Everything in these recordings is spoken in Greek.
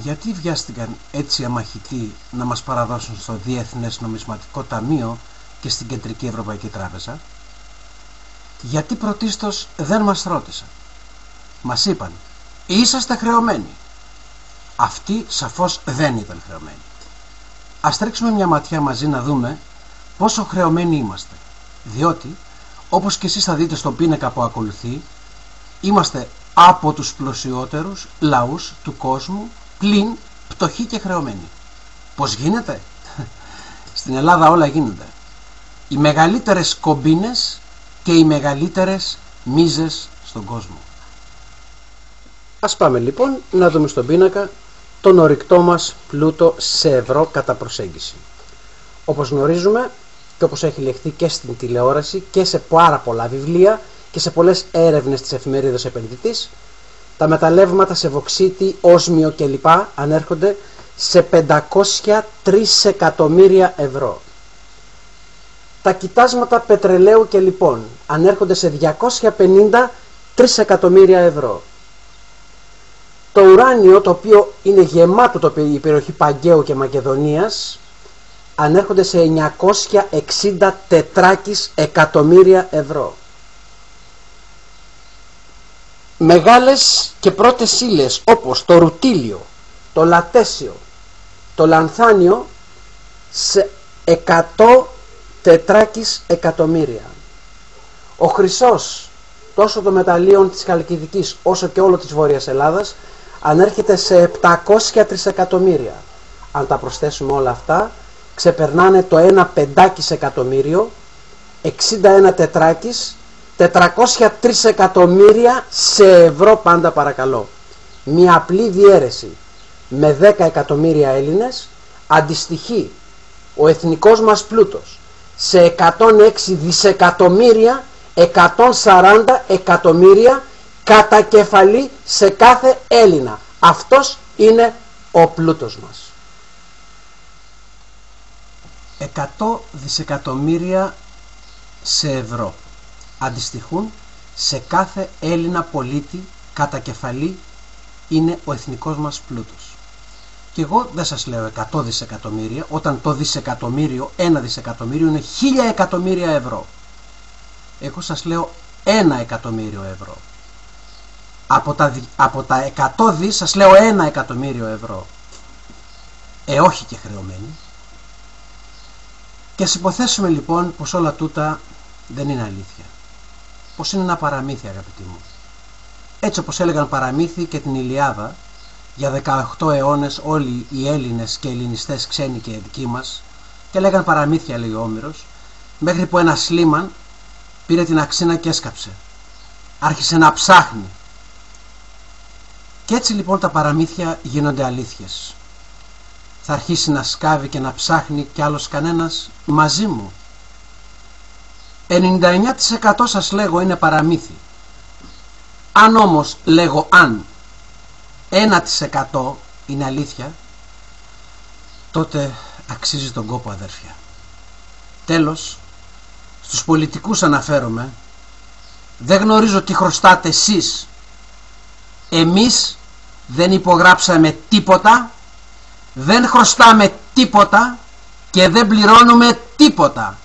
γιατί βιάστηκαν έτσι οι αμαχητοί να μας παραδώσουν στο Διεθνές Νομισματικό Ταμείο και στην Κεντρική Ευρωπαϊκή Τράπεζα? Γιατί πρωτίστως δεν μας ρώτησαν? Μας είπαν, είσαστε χρεωμένοι. Αυτοί σαφώς δεν ήταν χρεωμένοι. Ας τρέξουμε μια ματιά μαζί να δούμε πόσο χρεωμένοι είμαστε. Διότι, όπως και εσείς θα δείτε στον πίνακα που ακολουθεί, είμαστε από τους πλουσιότερους λαούς του κόσμου, πλην πτωχοί και χρεωμένοι. Πώς γίνεται? Στην Ελλάδα όλα γίνονται. Οι μεγαλύτερες κομπίνες και οι μεγαλύτερες μίζες στον κόσμο. Ας πάμε λοιπόν να δούμε στον πίνακα τον ορυκτό μας πλούτο σε ευρώ κατά προσέγγιση. Όπως γνωρίζουμε και όπως έχει λεχθεί και στην τηλεόραση και σε πάρα πολλά βιβλία και σε πολλές έρευνες της εφημερίδας Επενδυτής, τα μεταλλεύματα σε βωξίτη, όσμιο κλπ. Ανέρχονται σε 503 εκατομμύρια ευρώ. Τα κοιτάσματα πετρελαίου και λοιπόν ανέρχονται σε 253 εκατομμύρια ευρώ. Το ουράνιο, το οποίο είναι γεμάτο η περιοχή Παγκαίου και Μακεδονίας, ανέρχονται σε 964 εκατομμύρια ευρώ. Μεγάλες και πρώτες ύλες όπως το ρουτίλιο, το λατέσιο, το λανθάνιο σε 104 εκατομμύρια. Ο χρυσός, τόσο των μεταλλίων της Χαλκιδικής όσο και όλο της Βόρειας Ελλάδας, ανέρχεται σε 703 εκατομμύρια. Αν τα προσθέσουμε όλα αυτά, ξεπερνάνε το 1 πεντάκις εκατομμύριο, 61 τετράκις, 403 εκατομμύρια σε ευρώ πάντα παρακαλώ. Μια απλή διαίρεση με 10 εκατομμύρια Έλληνες αντιστοιχεί ο εθνικός μας πλούτος σε 106 δισεκατομμύρια 140 εκατομμύρια κατά κεφαλή σε κάθε Έλληνα. Αυτός είναι ο πλούτος μας. 100 δισεκατομμύρια σε ευρώ αντιστοιχούν σε κάθε Έλληνα πολίτη κατά κεφαλή, είναι ο εθνικός μας πλούτος. Και εγώ δεν σας λέω 100 δισεκατομμύρια, όταν το δισεκατομμύριο, 1 δισεκατομμύριο είναι 1000 εκατομμύρια ευρώ. Εγώ σας λέω 1 εκατομμύριο ευρώ. Από τα 100 δις σας λέω 1 εκατομμύριο ευρώ. Όχι και χρεωμένοι. Και ας υποθέσουμε λοιπόν πως όλα τούτα δεν είναι αλήθεια. Πως είναι ένα παραμύθι, αγαπητοί μου. Έτσι όπως έλεγαν παραμύθι και την Ηλιάδα, για 18 αιώνες όλοι οι Έλληνες και ελληνιστές ξένοι και δικοί μας, και λέγαν παραμύθια, λέει ο Όμηρος, μέχρι που ένα Σλίμαν πήρε την αξίνα και έσκαψε. Άρχισε να ψάχνει. Και έτσι λοιπόν τα παραμύθια γίνονται αλήθειες. Θα αρχίσει να σκάβει και να ψάχνει κι άλλος κανένας μαζί μου. 99% σας λέγω είναι παραμύθι. Αν όμως λέγω αν 1% είναι αλήθεια, τότε αξίζει τον κόπο, αδέρφια. Τέλος, στους πολιτικούς αναφέρομαι. Δεν γνωρίζω τι χρωστάτε εσείς. Εμείς δεν υπογράψαμε τίποτα, δεν χρωστάμε τίποτα και δεν πληρώνουμε τίποτα.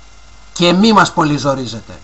Και μη μας πολυζορίζετε.